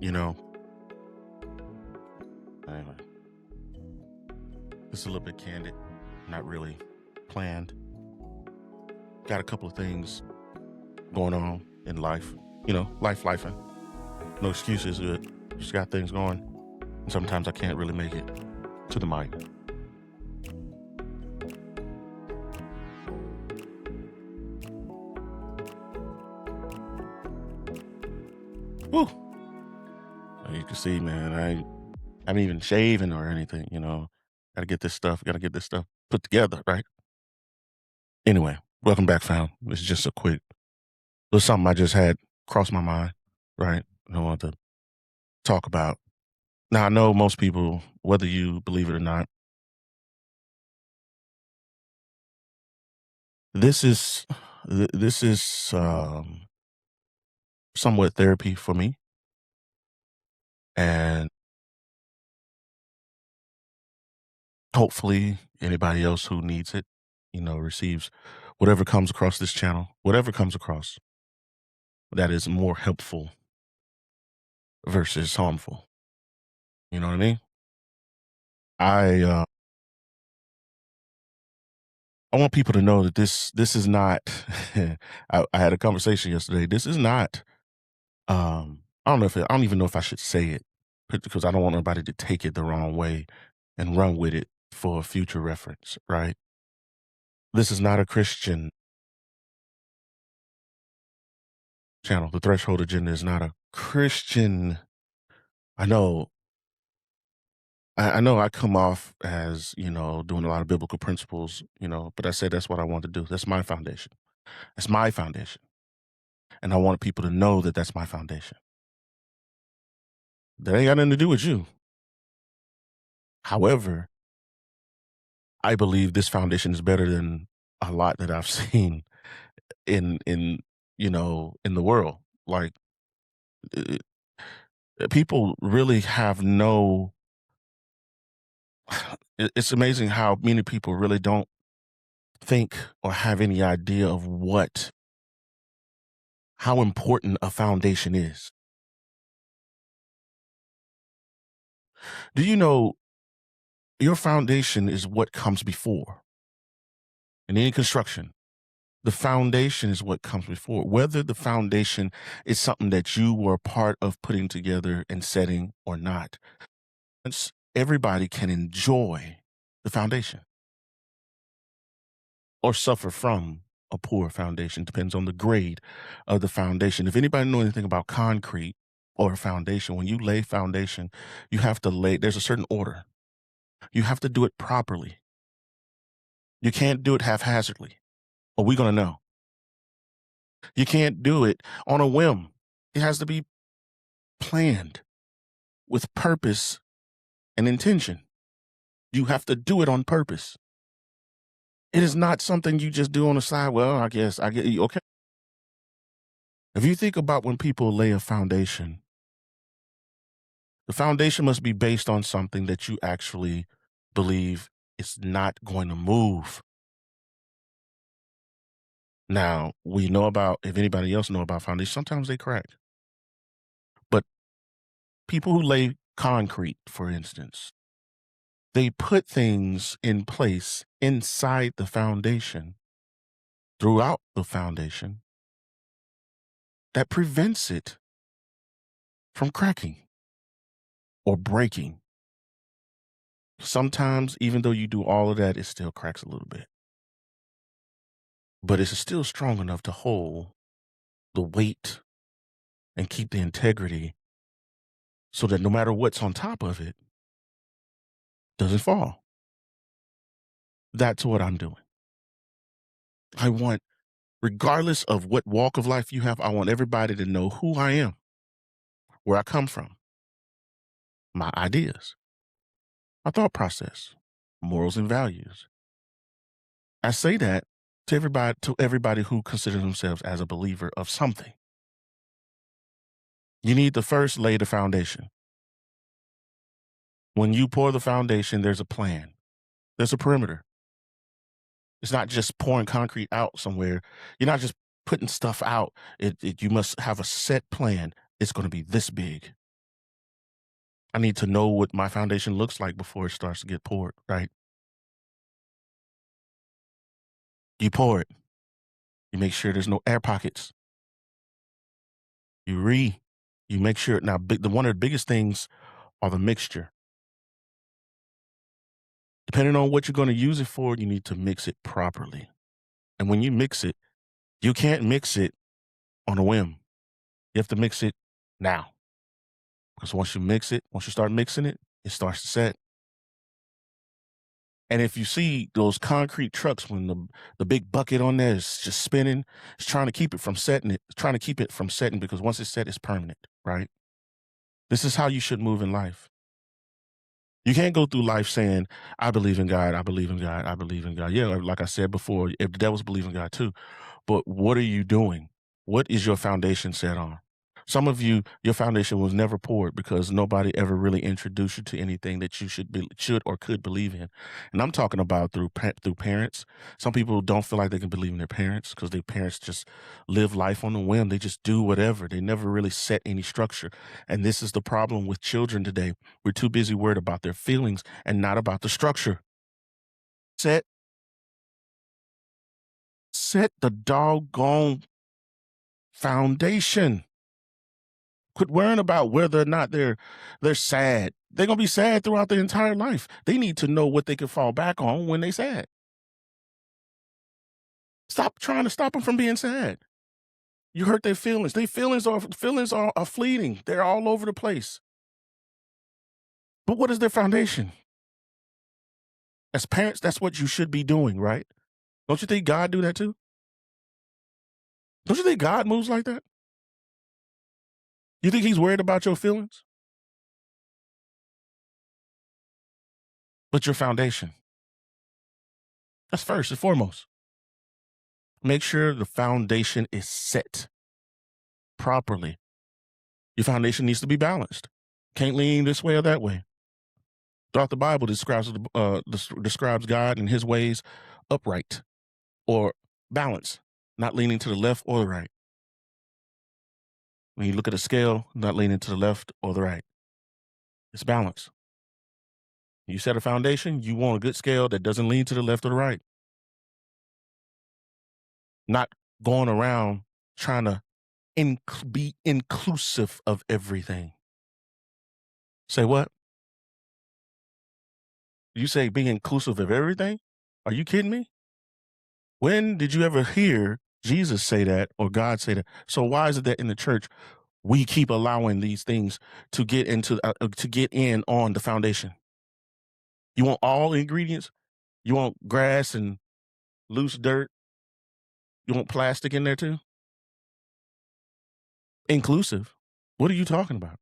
you know, anyway, it's a little bit candid, not really planned. Got a couple of things going on in life, lifing. No excuses, but just got things going. And sometimes I can't really make it to the mic. Woo! You can see, man, I haven't even shaven or anything, Gotta get this stuff, put together, right? Anyway, welcome back, fam. This is just a quick little something I just had cross my mind, right? I want to talk about. Now I know most people, whether you believe it or not, this is this is somewhat therapy for me, and hopefully anybody else who needs it, receives whatever comes across this channel, whatever comes across that is more helpful versus harmful. You know what I mean? I uh, I want people to know that this is not. I had a conversation yesterday. This is not. I don't even know if I should say it because I don't want anybody to take it the wrong way and run with it for future reference. Right? This is not a Christian channel. The Threshold Agenda is not a Christian. I know. I know I come off as doing a lot of biblical principles, but I said that's what I want to do. That's my foundation. That's my foundation. And I want people to know that that's my foundation. That ain't got nothing to do with you. However, I believe this foundation is better than a lot that I've seen in the world. Like uh, people really have no. It's amazing how many people really don't think or have any idea of how important a foundation is. Do you know your foundation is what comes before in any construction? The foundation is what comes before. Whether the foundation is something that you were a part of putting together and setting or not, everybody can enjoy the foundation or suffer from a poor foundation. Depends on the grade of the foundation. If anybody know anything about concrete or a foundation, when you lay foundation, you have to lay, there's a certain order. You have to do it properly. You can't do it haphazardly, or we're going to know. You can't do it on a whim. It has to be planned with purpose and intention. You have to do it on purpose. It is not something you just do on the side. Well, I guess I get you. Okay. If you think about when people lay a foundation, the foundation must be based on something that you actually believe is not going to move. Now, we know about, if anybody else know about foundations, sometimes they crack. But people who lay concrete, for instance, they put things in place inside the foundation, throughout the foundation, that prevents it from cracking or breaking. Sometimes, even though you do all of that, it still cracks a little bit. But it's still strong enough to hold the weight and keep the integrity so that no matter what's on top of it, doesn't fall. That's what I'm doing. I want, regardless of what walk of life you have, I want everybody to know who I am, where I come from, my ideas, my thought process, morals and values. I say that to everybody who considers themselves as a believer of something. You need to first lay the foundation. When you pour the foundation, there's a plan. There's a perimeter. It's not just pouring concrete out somewhere. You're not just putting stuff out. You must have a set plan. It's going to be this big. I need to know what my foundation looks like before it starts to get poured, right? You pour it. You make sure there's no air pockets. You re you make sure now one of the biggest things are the mixture. Depending on what you're going to use it for, you need to mix it properly. And when you mix it, you can't mix it on a whim. You have to mix it now. Because once you start mixing it, it starts to set. And if you see those concrete trucks when the big bucket on there is just spinning, it's trying to keep it from setting it's trying to keep it from setting because once it's set, it's permanent, right? This is how you should move in life. You can't go through life saying, I believe in God, I believe in God, I believe in God. Yeah, like I said before, if the devils believe in God too. But what are you doing? What is your foundation set on? Some of you, your foundation was never poured because nobody ever really introduced you to anything that you should or could believe in. And I'm talking about through parents. Some people don't feel like they can believe in their parents because their parents just live life on a whim. They just do whatever. They never really set any structure. And this is the problem with children today. We're too busy worried about their feelings and not about the structure. Set set the doggone foundation. Quit worrying about whether or not they're sad. They're gonna be sad throughout their entire life. They need to know what they can fall back on when they sad. Stop trying to stop them from being sad. You hurt their feelings. Their feelings are fleeting. They're all over the place. But what is their foundation? As parents, that's what you should be doing, right? Don't you think God do that too? Don't you think God moves like that? You think he's worried about your feelings? But your foundation. That's first and foremost. Make sure the foundation is set properly. Your foundation needs to be balanced. Can't lean this way or that way. Throughout the Bible describes God and his ways upright or balance, not leaning to the left or the right. When you look at a scale, not leaning to the left or the right. It's balance. You set a foundation, you want a good scale that doesn't lean to the left or the right. Not going around trying to be inclusive of everything. Say what? You say being inclusive of everything? Are you kidding me? When did you ever hear Jesus say that or God say that? So why is it that in the church we keep allowing these things to get in on the foundation? You want all ingredients? You want grass and loose dirt? You want plastic in there too? Inclusive. What are you talking about?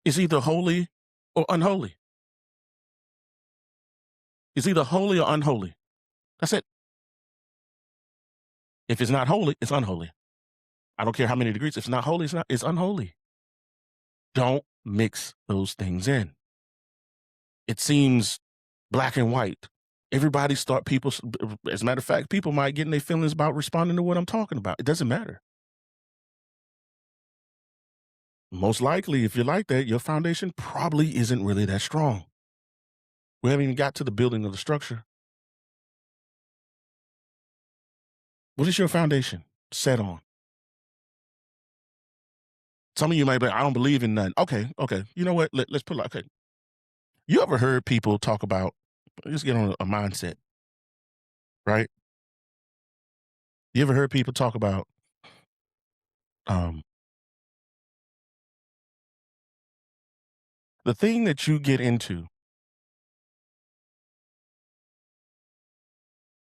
It's either holy or unholy. It's either holy or unholy. That's it. If it's not holy, it's unholy. I don't care how many degrees. If it's not holy, it's unholy. Don't mix those things in. It seems black and white. Everybody start people. As a matter of fact, people might get in their feelings about responding to what I'm talking about. It doesn't matter. Most likely, if you're like that, your foundation probably isn't really that strong. We haven't even got to the building of the structure. What is your foundation set on? Some of you might be like, I don't believe in none. Okay. You know what? Let's put it like, okay. You ever heard people talk about, let's get on a mindset, right? You ever heard people talk about um, the thing that you get into,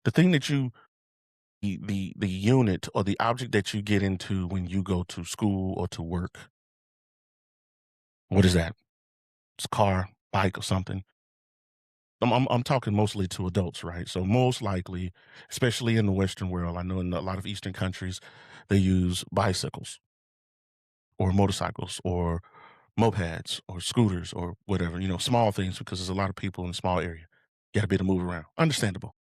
the thing that you, the unit or the object that you get into when you go to school or to work? What is that? It's a car, bike, or something. I'm talking mostly to adults, right? So most likely, especially in the Western world, I know in a lot of Eastern countries, they use bicycles or motorcycles or mopeds or scooters or whatever, small things because there's a lot of people in a small area. Got to be able to move around. Understandable.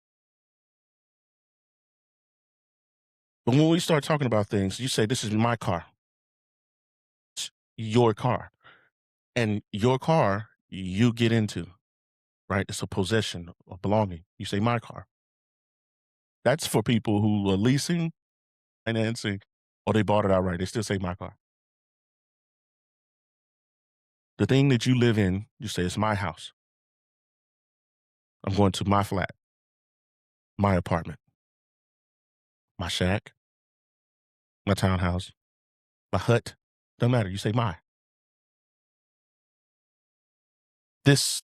But when we start talking about things, you say, this is my car. It's your car. And your car, you get into, right? It's a possession or belonging. You say my car. That's for people who are leasing, financing, or they bought it outright. They still say my car. The thing that you live in, you say it's my house. I'm going to my flat, my apartment, my shack, my townhouse, my hut. Don't matter. You say my. This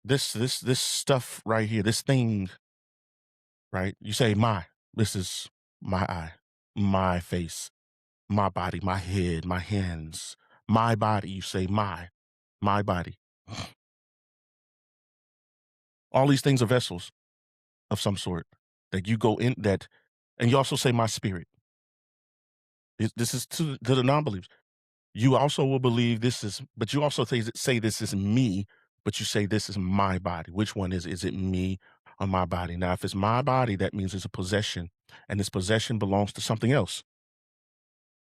this stuff right here, this thing, right? You say my. This is my eye, my face, my body, my head, my hands, my body. You say my body. All these things are vessels of some sort that you go in that, and you also say my spirit. This is to the non-believers. You also will believe this is, but you also say this is me, but you say this is my body. Which one is it? Is it me or my body? Now, if it's my body, that means it's a possession, and this possession belongs to something else.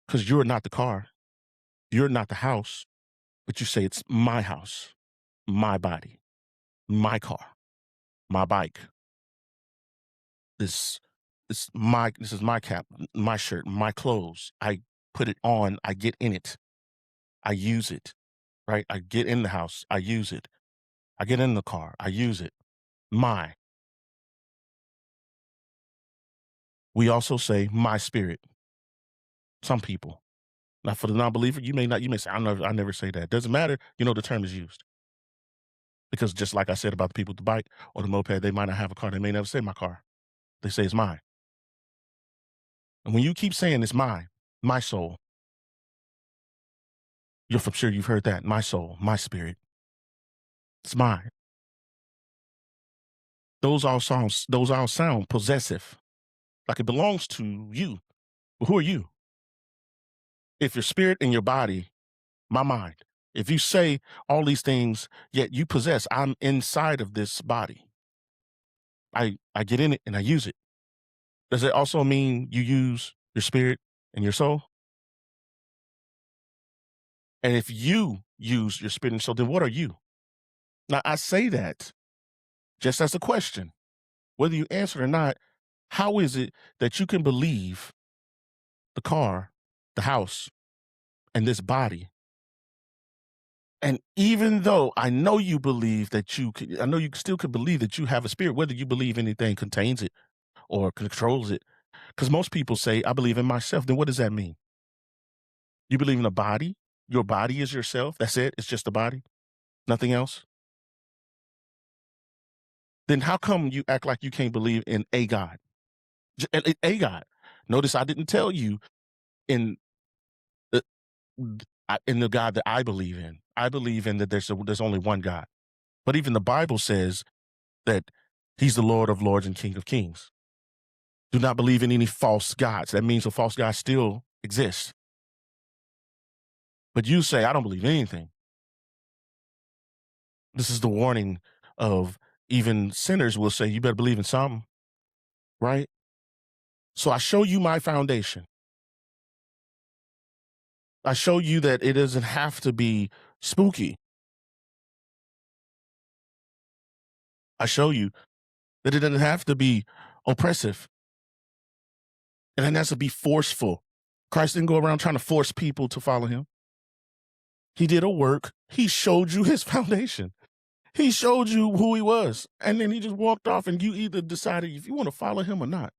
Because you're not the car, you're not the house, but you say it's my house, my body, my car, my bike. This this is my cap, my shirt, my clothes. I put it on, I get in it, I use it, right? I get in the house, I use it. I get in the car, I use it. My. We also say my spirit. Some people. Now for the non-believer, you may not, you may say, I never say that. Doesn't matter, you know, the term is used. Because just like I said about the people with the bike or the moped, they might not have a car. They may never say my car. They say it's mine. And when you keep saying it's mine, my soul, you're for sure you've heard that. My soul, my spirit. It's mine. Those all sound possessive. Like it belongs to you. But who are you? If your spirit and your body, my mind, if you say all these things, yet you possess, I'm inside of this body. I get in it and I use it. Does it also mean you use your spirit and your soul? And if you use your spirit and soul, then what are you? Now I say that just as a question, whether you answer it or not. How is it that you can believe the car, the house, and this body? And even though I know you believe that I know you still could believe that you have a spirit, whether you believe anything contains it or controls it. Because most people say, I believe in myself. Then what does that mean? You believe in a body? Your body is yourself? That's it? It's just a body? Nothing else? Then how come you act like you can't believe in a God? A God. Notice I didn't tell you in the, in the God that I believe in. I believe in that there's only one God. But even the Bible says that he's the Lord of lords and King of kings. Do not believe in any false gods. That means a false God still exists. But you say, I don't believe anything. This is the warning of even sinners will say, you better believe in something, right? So I show you my foundation. I show you that it doesn't have to be spooky. I show you that it doesn't have to be oppressive. It doesn't have to be forceful. Christ didn't go around trying to force people to follow him. He did a work. He showed you his foundation. He showed you who he was. And then he just walked off and you either decided if you want to follow him or not.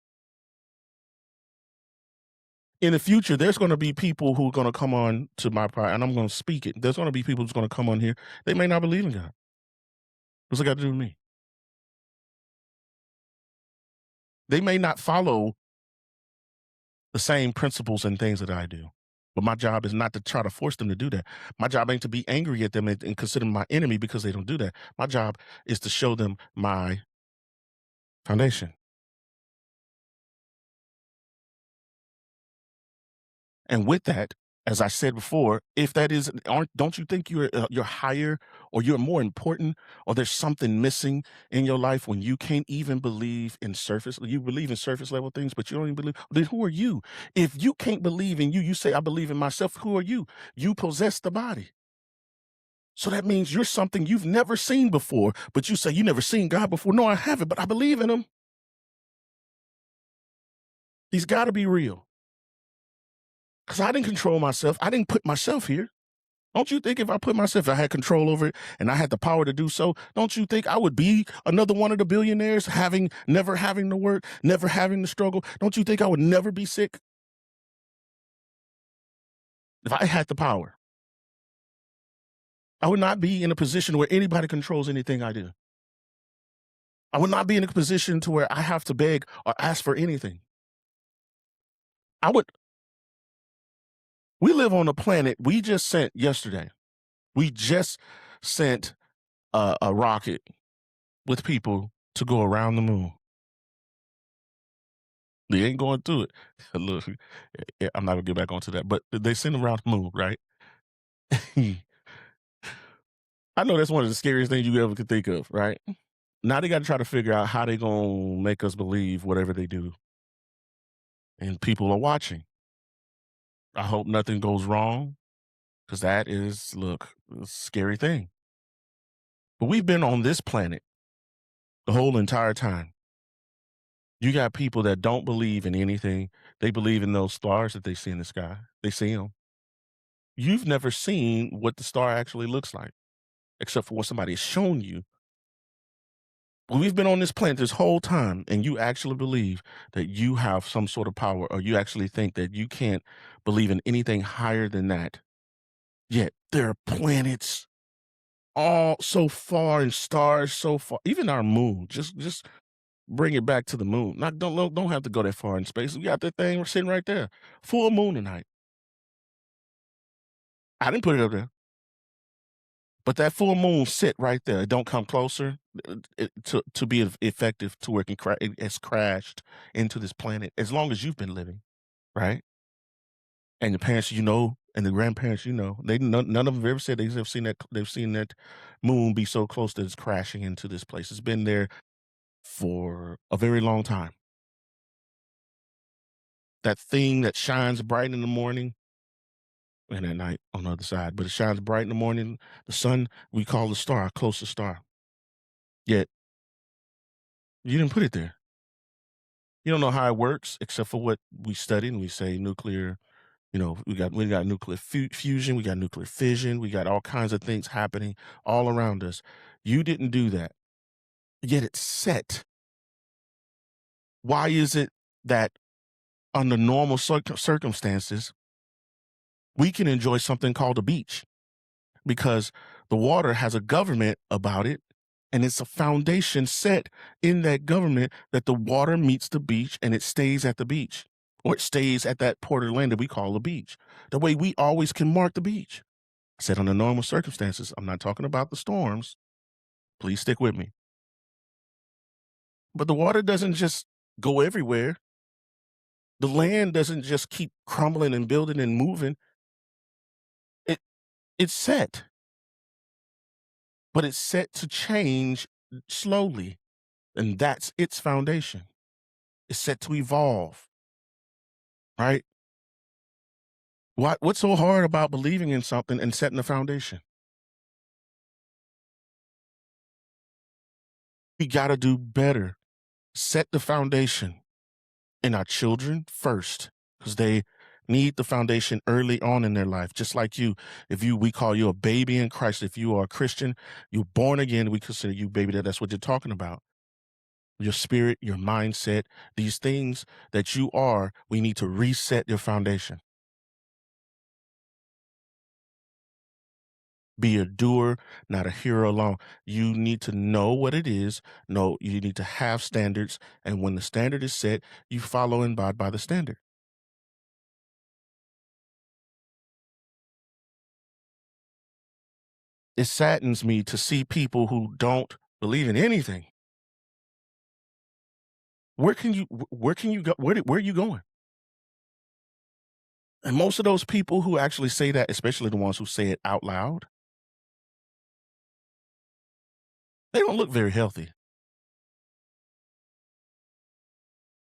In the future, there's going to be people who are going to come on to my part, and I'm going to speak it. There's going to be people who's going to come on here. They may not believe in God. What's it got to do with me? They may not follow the same principles and things that I do. But my job is not to try to force them to do that. My job ain't to be angry at them and consider them my enemy because they don't do that. My job is to show them my foundation. And with that, as I said before, if that is, don't you think you're higher or you're more important or there's something missing in your life when you can't even believe in surface? You believe in surface level things, but you don't even believe. Then who are you? If you can't believe in you, you say I believe in myself. Who are you? You possess the body. So that means you're something you've never seen before, but you say you never seen God before. No, I haven't, but I believe in him. He's got to be real. Because I didn't control myself. I didn't put myself here. Don't you think if I put myself, if I had control over it and I had the power to do so, don't you think I would be another one of the billionaires never having to work, never having to struggle? Don't you think I would never be sick if I had the power? I would not be in a position where anybody controls anything I do. I would not be in a position to where I have to beg or ask for anything. I would, we live on a planet we just sent yesterday. We just sent a rocket with people to go around the moon. They ain't going through it. Look, I'm not gonna get back onto that, but they send them around the moon, right? I know that's one of the scariest things you ever could think of, right? Now they got to try to figure out how they gonna make us believe whatever they do, and people are watching. I hope nothing goes wrong, because that is, look, a scary thing. But we've been on this planet the whole entire time. You got people that don't believe in anything. They believe in those stars that they see in the sky. They see them. You've never seen what the star actually looks like, except for what somebody has shown you. We've been on this planet this whole time, and you actually believe that you have some sort of power, or you actually think that you can't believe in anything higher than that. Yet there are planets all so far and stars so far. Even our moon. Just bring it back to the moon. Not don't have to go that far in space. We got that thing sitting right there. Full moon tonight. I didn't put it up there. But that full moon sit right there. It don't come closer to be effective to where it has crashed into this planet as long as you've been living, right? And the parents and the grandparents none of them have ever said they've seen that moon be so close that it's crashing into this place. It's been there for a very long time. That thing that shines bright in the morning and at night on the other side, but it shines bright in the morning. The sun we call the star, our closest star. Yet you didn't put it there. You don't know how it works except for what we study, and we say nuclear. We got nuclear fusion, we got nuclear fission, we got all kinds of things happening all around us. You didn't do that. Yet it's set. Why is it that under normal circumstances we can enjoy something called a beach? Because the water has a government about it, and it's a foundation set in that government that the water meets the beach and it stays at the beach, or it stays at that port of land that we call a beach. The way we always can mark the beach. I said under normal circumstances. I'm not talking about the storms. Please stick with me. But the water doesn't just go everywhere. The land doesn't just keep crumbling and building and moving. It it's set, but it's set to change slowly. And that's its foundation. It's set to evolve, right? What's so hard about believing in something and setting the foundation? We got to do better. Set the foundation in our children first, because they need the foundation early on in their life. Just like you, we call you a baby in Christ. If you are a Christian, you're born again. We consider you baby. That's what you're talking about. Your spirit, your mindset, these things that you are, we need to reset your foundation. Be a doer, not a hero alone. You need to know what it is. No, you need to have standards. And when the standard is set, you follow and abide by the standard. It saddens me to see people who don't believe in anything. Where can you go? Where are you going? And most of those people who actually say that, especially the ones who say it out loud, they don't look very healthy.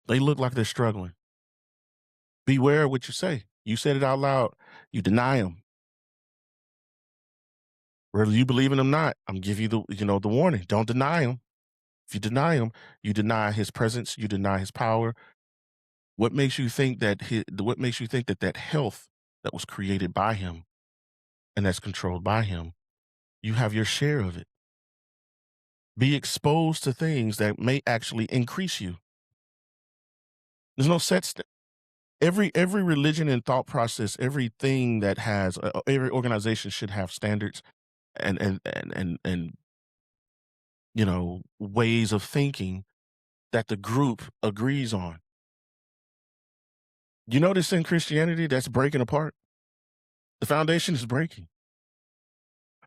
They look like they're struggling. Beware of what you say. You said it out loud. You deny them. Whether you believe in him or not, I'm give you the warning. Don't deny him. If you deny him, you deny his presence, you deny his power. What makes you think that that health that was created by him and that's controlled by him, you have your share of it. Be exposed to things that may actually increase you. There's no set every religion and thought process, everything that has every organization should have standards and ways of thinking that the group agrees on. You notice in Christianity that's breaking apart. The foundation is breaking.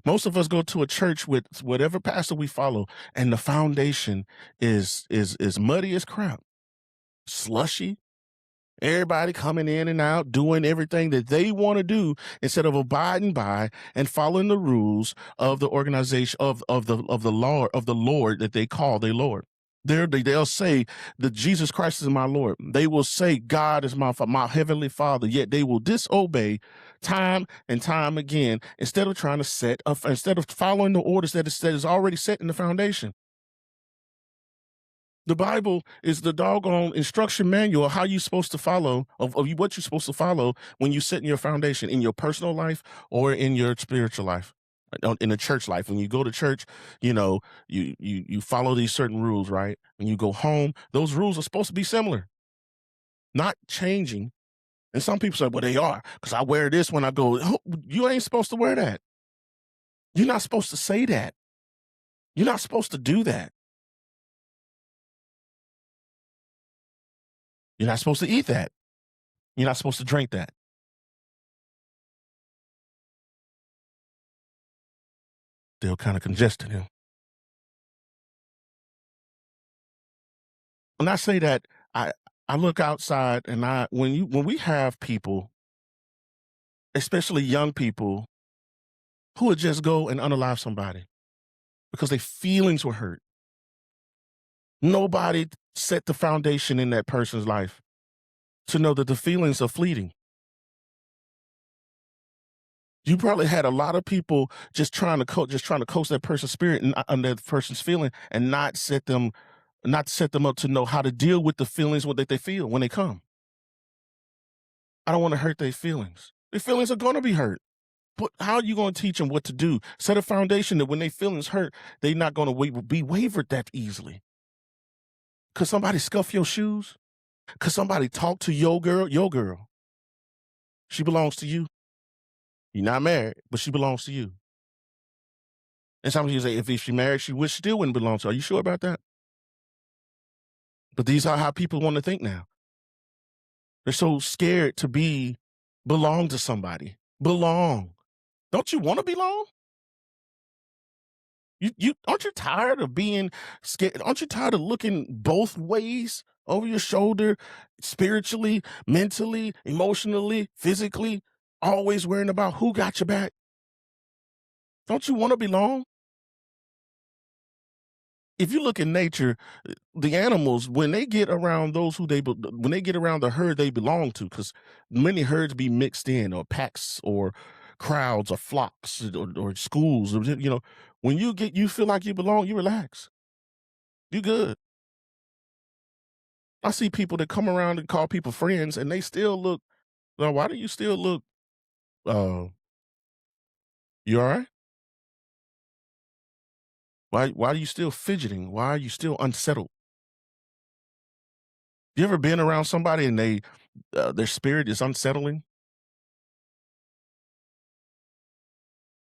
Most of us go to a church with whatever pastor we follow, and the foundation is muddy as crap, slushy. Everybody coming in and out, doing everything that they want to do instead of abiding by and following the rules of the organization of the Lord that they call their Lord. They'll say that Jesus Christ is my Lord. They will say God is my heavenly Father. Yet they will disobey time and time again instead of following the orders that is already set in the foundation. The Bible is the doggone instruction manual of how you're supposed to follow, of what you're supposed to follow when you set in your foundation in your personal life or in your spiritual life, in the church life. When you go to church, you follow these certain rules, right? When you go home, those rules are supposed to be similar, not changing. And some people say, well, they are, because I wear this when I go. Oh, you ain't supposed to wear that. You're not supposed to say that. You're not supposed to do that. You're not supposed to eat that. You're not supposed to drink that. Still kind of congested him. When I say that, I I look outside and when we have people, especially young people, who would just go and unalive somebody because their feelings were hurt. Nobody set the foundation in that person's life to know that the feelings are fleeting. You probably had a lot of people just trying to coach that person's spirit and that person's feeling and not set them up to know how to deal with the feelings what that they feel when they come. I don't want to hurt their feelings. Their feelings are going to be hurt. But how are you going to teach them what to do? Set a foundation that when they feelings hurt, they're not going to be wavered that easily. Could somebody scuff your shoes? Could somebody talk to your girl? Your girl. She belongs to you. You're not married, but she belongs to you. And some people say if she married, she still wouldn't belong to her. Are you sure about that? But these are how people want to think now. They're so scared to belong to somebody. Belong. Don't you want to belong? You aren't you tired of being scared? Aren't you tired of looking both ways over your shoulder, spiritually, mentally, emotionally, physically, always worrying about who got your back? Don't you want to belong? If you look in nature, the animals when they get around when they get around the herd they belong to, because many herds be mixed in, or packs, or crowds, or flocks, or schools, when you feel like you belong, you relax, you good. I see people that come around and call people friends, and they still look. Well, why do you still look? Uh, you all right? Why are you still fidgeting? Why are you still unsettled? You ever been around somebody and their spirit is unsettling?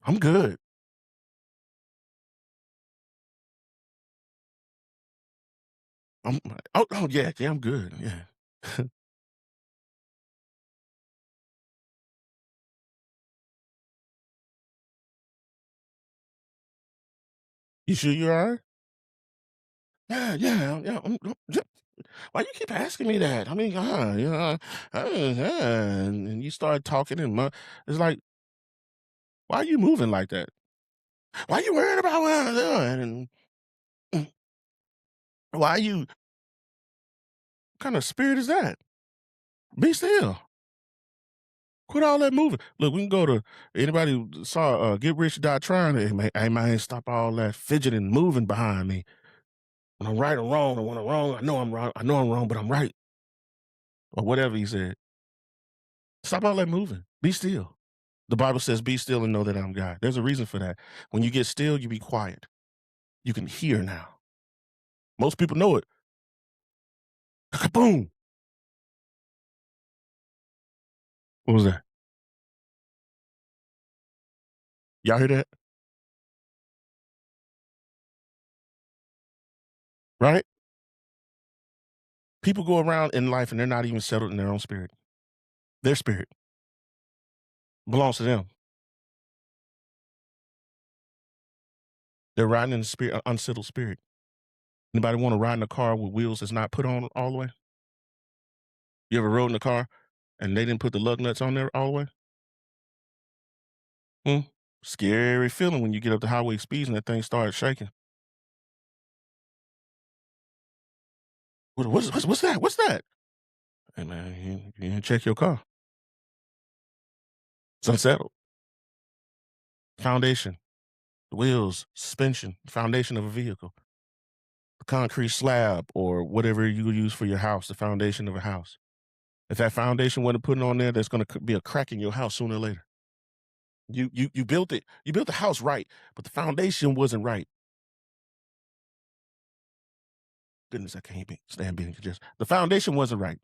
I'm good. Oh yeah, I'm good. Yeah. You sure you're all right? Yeah. Why you keep asking me that? I mean, and you start talking it's like, why are you moving like that? Why you worried about what I'm doing? And why you? What kind of spirit is that? Be still. Quit all that moving. Look, we can go to anybody who saw Get Rich Die Trying. Hey man, stop all that fidgeting, moving behind me. When I'm right or wrong, or when I'm wrong, I know I'm wrong. I know I'm wrong, but I'm right, or whatever he said. Stop all that moving. Be still. The Bible says, "Be still and know that I'm God." There's a reason for that. When you get still, you be quiet. You can hear now. Most people know it. Boom. What was that? Y'all hear that? Right? People go around in life and they're not even settled in their own spirit. Their spirit belongs to them. They're riding in the spirit, unsettled spirit. Anybody want to ride in a car with wheels that's not put on all the way? You ever rode in a car and they didn't put the lug nuts on there all the way? Hmm? Scary feeling when you get up the highway speeds and that thing starts shaking. What's that? What's that? Hey man, you didn't check your car. It's unsettled. Foundation, the wheels, suspension, foundation of a vehicle, the concrete slab or whatever you use for your house, the foundation of a house. If that foundation wasn't put on there, there's going to be a crack in your house sooner or later. You built it. You built the house right, but the foundation wasn't right. Goodness, I can't stand being just. The foundation wasn't right.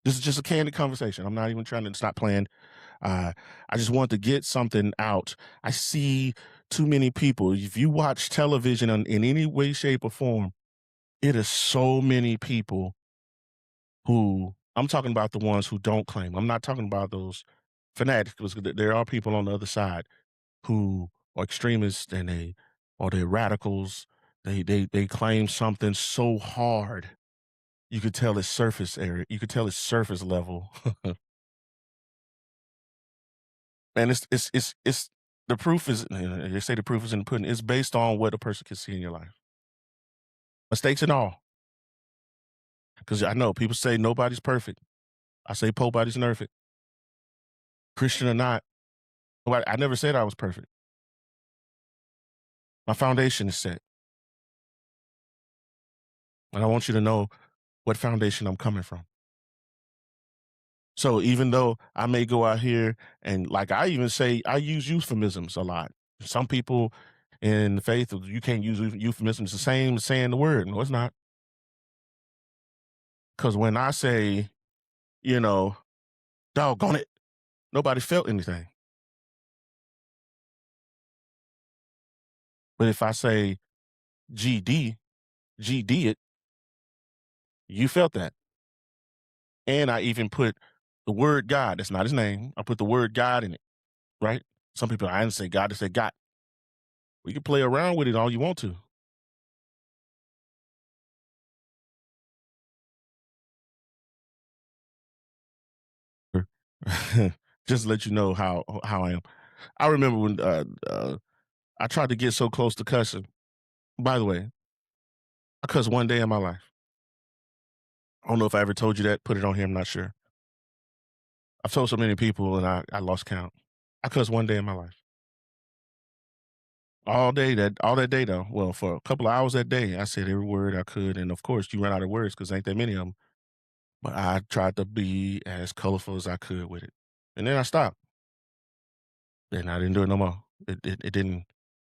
This is just a candid conversation. I'm not even trying to stop playing. Uh, I just want to get something out. I see too many people. If you watch television in any way, shape, or form, it is so many people who I'm talking about the ones who don't claim. I'm not talking about those fanatics because there are people on the other side who are extremists and they're radicals. They claim something so hard. You could tell it's surface area. You could tell it's surface level. And it's the proof is they say the proof is in the pudding. It's based on what a person can see in your life. Mistakes and all. Because I know people say nobody's perfect. I say nobody's perfect. Christian or not, I never said I was perfect. My foundation is set. And I want you to know what foundation I'm coming from. So even though I may go out here and like I even say I use euphemisms a lot. Some people in the faith you can't use euphemisms. It's the same as saying the word. No, it's not. Because when I say, you know, doggone it, nobody felt anything. But if I say GD, GD it, you felt that. And I even put the word God. That's not his name. I put the word God in it, right? Some people I didn't say God, they say God. We can play around with it all you want to. Just to let you know how I am. I remember when I tried to get so close to cussing. By the way, I cussed one day in my life. I don't know if I ever told you that. Put it on here. I'm not sure. I've told so many people, and I lost count. I cussed one day in my life. All that day though. Well, for a couple of hours that day, I said every word I could, and of course, you run out of words because ain't that many of them. But I tried to be as colorful as I could with it, and then I stopped. And I didn't do it no more. It didn't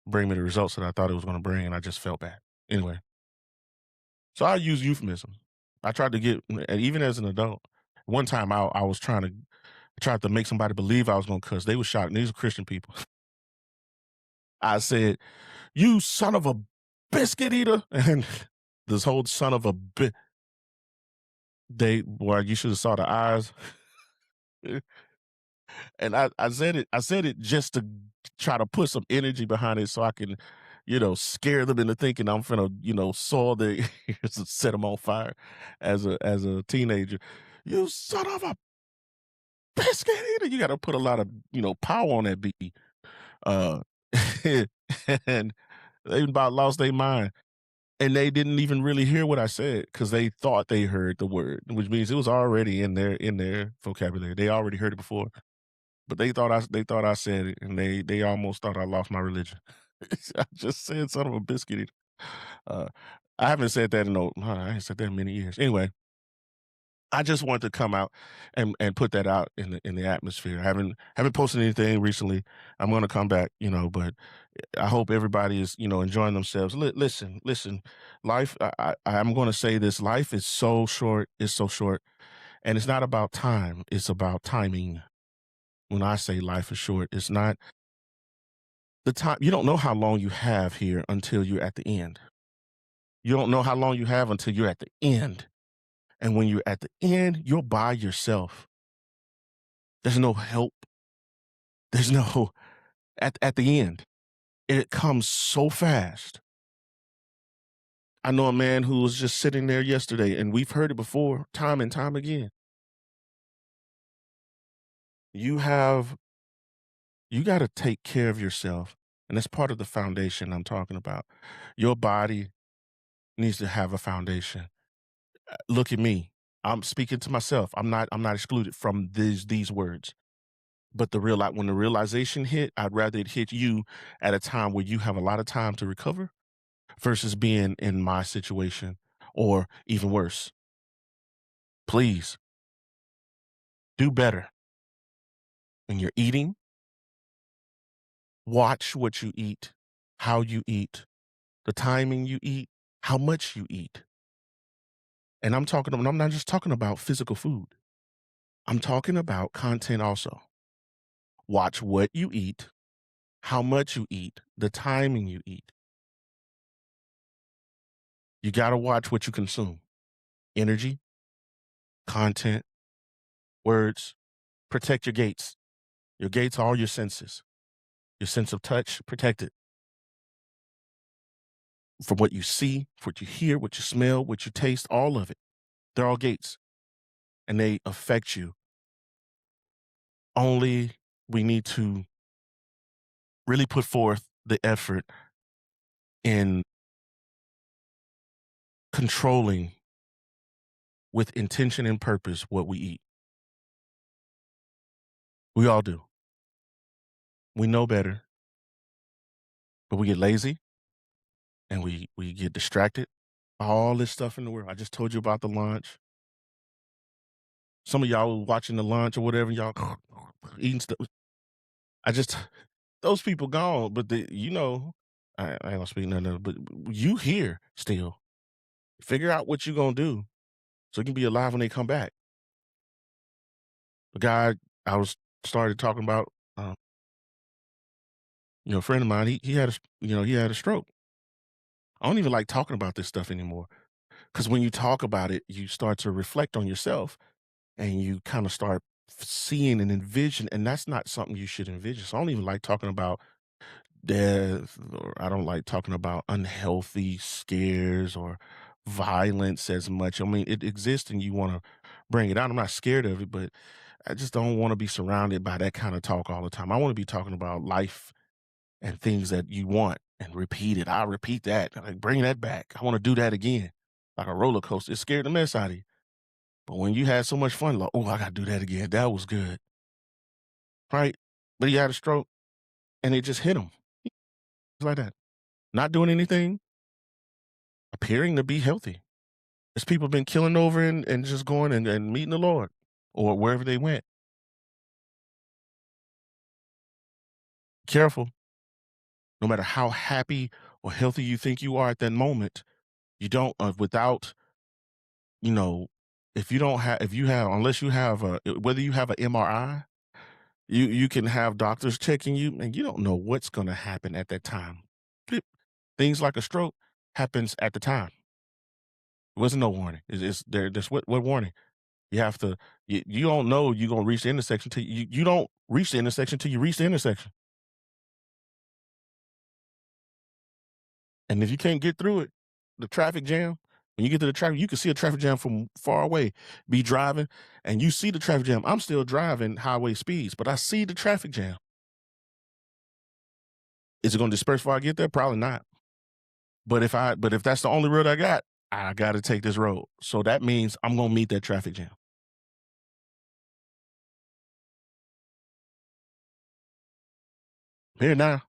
bring me the results that I thought it was going to bring, and I just felt bad. Anyway, so I use euphemism. I tried to get, and even as an adult, one time I was tried to make somebody believe I was going to cuss. They were shocked. And these are Christian people. I said, "You son of a biscuit eater," and this whole son of a bit. They, boy, you should have saw the eyes. And I said it just to try to put some energy behind it so I can, scare them into thinking I'm finna, soil their ears and set them on fire as a teenager. You son of a biscuit eater. You gotta put a lot of, power on that beat. Uh and they about lost their mind. and they didn't even really hear what I said because they thought they heard the word, which means it was already in their vocabulary. They already heard it before, but they thought I said it, and they almost thought I lost my religion. I just said son of a biscuit. Uh, I haven't said that in no, I ain't said that in many years. Anyway, I just wanted to come out and put that out in the atmosphere. I haven't posted anything recently. I'm going to come back, but I hope everybody is, enjoying themselves. Listen. Life. I'm going to say this. Life is so short. It's so short, and it's not about time. It's about timing. When I say life is short, it's not the time. You don't know how long you have here until you're at the end. You don't know how long you have until you're at the end. And when you're at the end, you're by yourself. There's no help. There's no at the end. It comes so fast. I know a man who was just sitting there yesterday, and we've heard it before, time and time again. You have you got to take care of yourself, and that's part of the foundation I'm talking about. Your body needs to have a foundation. Look at me. I'm speaking to myself. I'm not excluded from these words. But when the realization hit, I'd rather it hit you at a time where you have a lot of time to recover versus being in my situation or even worse. Please do better when you're eating. Watch what you eat, how you eat, the timing you eat, how much you eat. And I'm not just talking about physical food. I'm talking about content also. Watch what you eat, how much you eat, the timing you eat. You got to watch what you consume. Energy, content, words. Protect your gates. Your gates are all your senses. Your sense of touch, protect it from what you see, what you hear, what you smell, what you taste, all of it. They're all gates and they affect you. Only we need to really put forth the effort in controlling with intention and purpose what we eat. We all do. We know better, but we get lazy and we get distracted. All this stuff in the world. I just told you about the lunch. Some of y'all watching the lunch or whatever, y'all eating stuff. I just those people gone, but I ain't gonna speak nothing, but you here still. Figure out what you gonna do so you can be alive when they come back. The guy I was started talking about, a friend of mine, he had he had a stroke. I don't even like talking about this stuff anymore because when you talk about it, you start to reflect on yourself and you kind of start seeing and envision, and that's not something you should envision. So I don't even like talking about death, or I don't like talking about unhealthy scares or violence as much. I mean, it exists and you want to bring it out. I'm not scared of it, but I just don't want to be surrounded by that kind of talk all the time. I want to be talking about life and things that you want and repeat it. I'll repeat that. Like bring that back. I want to do that again. Like a roller coaster. It scared the mess out of you. But when you had so much fun, like, oh, I gotta do that again. That was good. Right? But he had a stroke and it just hit him. Just like that. Not doing anything, appearing to be healthy. There's people been killing over and just going and meeting the Lord or wherever they went. Careful. No matter how happy or healthy you think you are at that moment, you don't without, you know, if you don't have if you have unless you have a whether you have an MRI, you can have doctors checking you and you don't know what's gonna happen at that time. Things like a stroke happens at the time. There wasn't no warning. It's there. There's what warning? You have to. You don't know you're gonna reach the intersection till you don't reach the intersection till you reach the intersection. And if you can't get through it, the traffic jam. When you get to the traffic, you can see a traffic jam from far away. Be driving, and you see the traffic jam. I'm still driving highway speeds, but I see the traffic jam. Is it gonna disperse before I get there? Probably not. But if that's the only road I gotta take this road. So that means I'm gonna meet that traffic jam. Here now,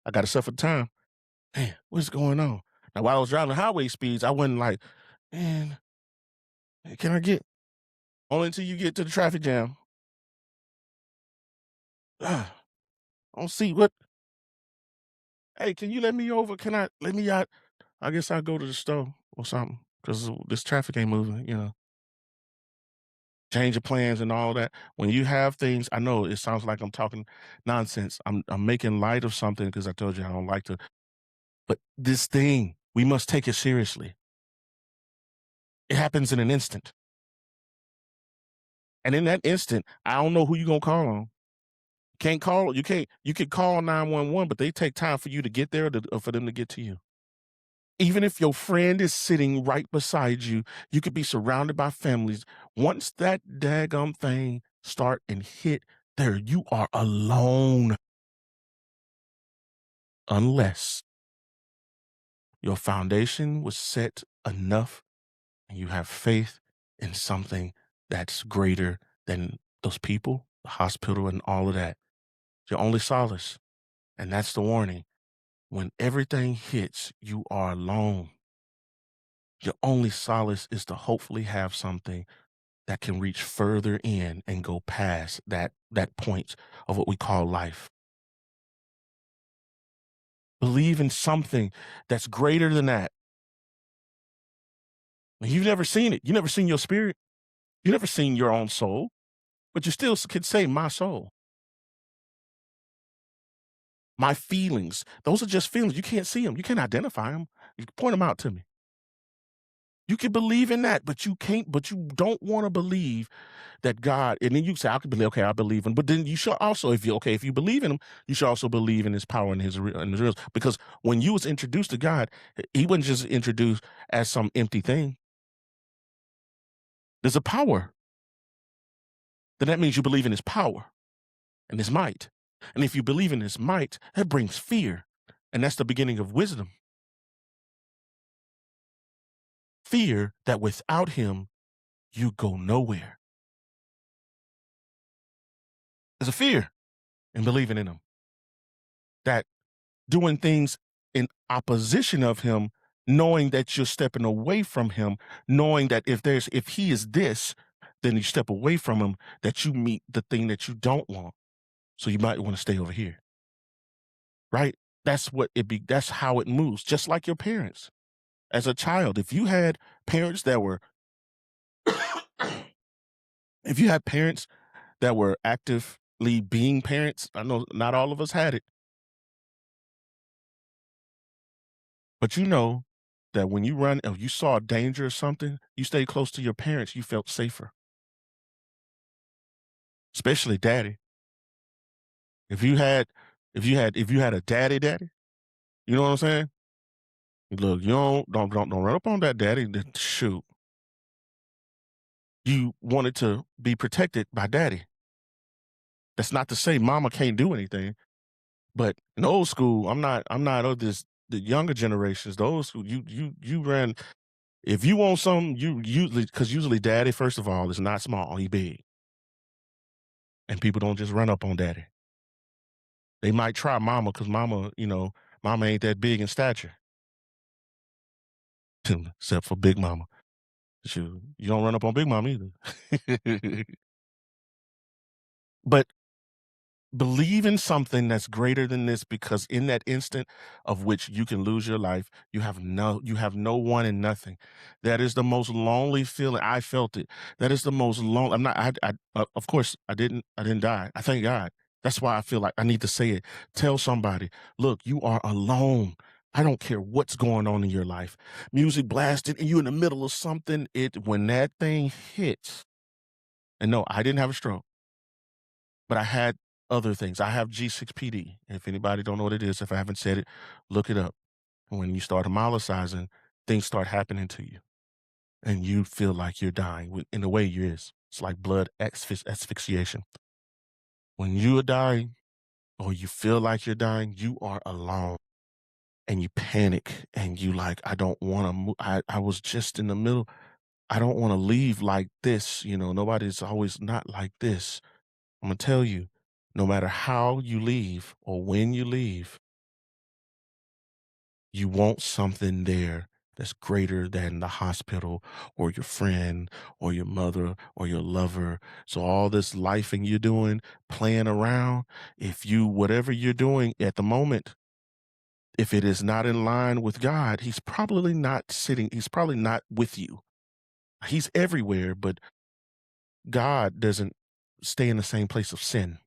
I gotta suffer time. Man, what's going on? Now while I was driving highway speeds, I wasn't like, man, can I get only until you get to the traffic jam. I don't see what hey, can you let me over? Can I let me out? I guess I'll go to the store or something. Cause this traffic ain't moving. Change of plans and all that. When you have things, I know it sounds like I'm talking nonsense. I'm making light of something because I told you I don't like to. But this thing, we must take it seriously. It happens in an instant. And in that instant, I don't know who you're gonna call on. Can't call you can't you could call 911, but they take time for you to get there or for them to get to you. Even if your friend is sitting right beside you, you could be surrounded by families. Once that daggum thing start and hit there, you are alone unless your foundation was set enough and you have faith in something that's greater than those people, the hospital, and all of that. Your only solace, and that's the warning. When everything hits, you are alone. Your only solace is to hopefully have something that can reach further in and go past that point of what we call life. Believe in something that's greater than that. You've never seen it. You never seen your spirit. You never seen your own soul, but you still could say my soul. My feelings. Those are just feelings. You can't see them. You can't identify them. You can point them out to me. You can believe in that, but you don't want to believe that God, and then you say, I can believe, okay, I believe in, but then you should also, if you believe in him, you should also believe in his power and his reals. Because when you was introduced to God, he wasn't just introduced as some empty thing. There's a power. Then that means you believe in his power and his might. And if you believe in his might, that brings fear. And that's the beginning of wisdom. Fear that without him, you go nowhere. There's a fear in believing in him. That doing things in opposition of him, knowing that you're stepping away from him, knowing that if he is this, then you step away from him, that you meet the thing that you don't want. So you might want to stay over here. Right? That's how it moves, just like your parents. As a child, if you had parents that were if you had parents that were actively being parents, I know not all of us had it, but you know that when you run if you saw danger or something, you stayed close to your parents, you felt safer, especially daddy. If you had if you had a daddy, you know what I'm saying? Look, you don't run up on that daddy. Shoot, you wanted to be protected by daddy. That's not to say mama can't do anything, but in old school, I'm not of this the younger generations. The old school, you ran. If you want something, you usually because usually daddy, first of all, is not small, he big, and people don't just run up on daddy. They might try mama because mama ain't that big in stature, except for big mama. Shoot, you don't run up on big mama either. But believe in something that's greater than this because in that instant of which you can lose your life, you have no one and nothing. That is the most lonely feeling. I felt it. That is the most lonely. I'm not of course I didn't die. I thank God. That's why I feel like I need to say it. Tell somebody, look, you are alone. I don't care what's going on in your life. Music blasted and you in the middle of something. It when that thing hits, and no, I didn't have a stroke. But I had other things. I have G6PD. If anybody don't know what it is, if I haven't said it, look it up. When you start hemolyzing, things start happening to you, and you feel like you're dying. In a way, you is. It's like blood asphyxiation. When you are dying, or you feel like you're dying, you are alone. and you panic and you like, I don't want to move. I was just in the middle. I don't want to leave like this. Nobody's always not like this. I'm going to tell you, no matter how you leave or when you leave, you want something there that's greater than the hospital or your friend or your mother or your lover. So all this life and you're doing, playing around, whatever you're doing at the moment, if it is not in line with God, he's probably not with you. He's everywhere, but God doesn't stay in the same place of sin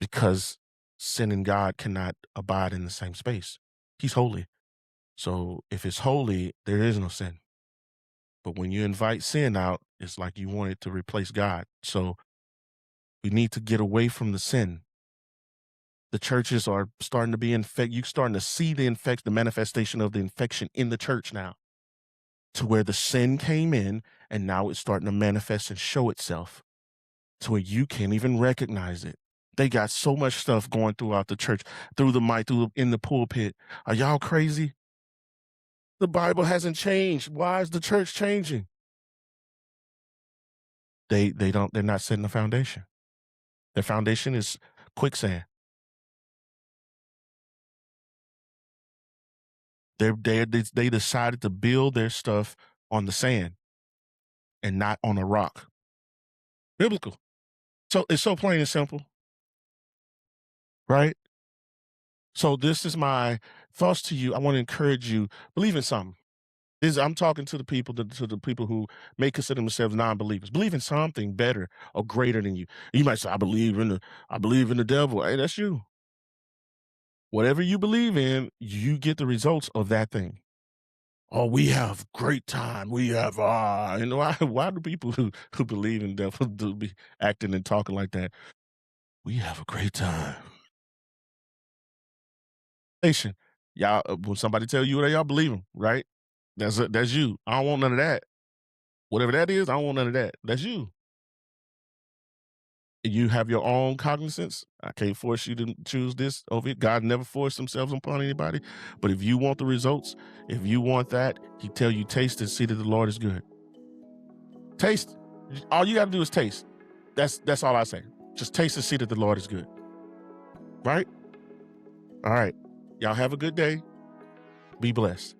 because sin and God cannot abide in the same space. He's holy. So if it's holy, there is no sin. But when you invite sin out, it's like you want it to replace God. So we need to get away from the sin. The churches are starting to be infected. You're starting to see the manifestation of the infection in the church now, to where the sin came in and now it's starting to manifest and show itself to where you can't even recognize it. They got so much stuff going throughout the church, through the mic, in the pulpit. Are y'all crazy? The Bible hasn't changed. Why is the church changing? They're not setting the foundation. Their foundation is quicksand. They decided to build their stuff on the sand and not on a rock. Biblical. So it's so plain and simple, right? So this is my thoughts to you. I want to encourage you, believe in something. I'm talking to the people who may consider themselves non-believers. Believe in something better or greater than you. You might say, I believe in the devil. Hey, that's you. Whatever you believe in, you get the results of that thing. Oh, we have great time. We have why do people who believe in devil do be acting and talking like that? We have a great time. Nation. Y'all, when somebody tell you that, y'all believe them, right? That's you. I don't want none of that. Whatever that is, I don't want none of that. That's you. You have your own cognizance. I can't force you to choose this over it. God never forced himself upon anybody. But if you want the results, if you want that, he tell you, taste and see that the Lord is good. Taste. All you got to do is taste. That's all I say. Just taste and see that the Lord is good. Right? All right. Y'all have a good day. Be blessed.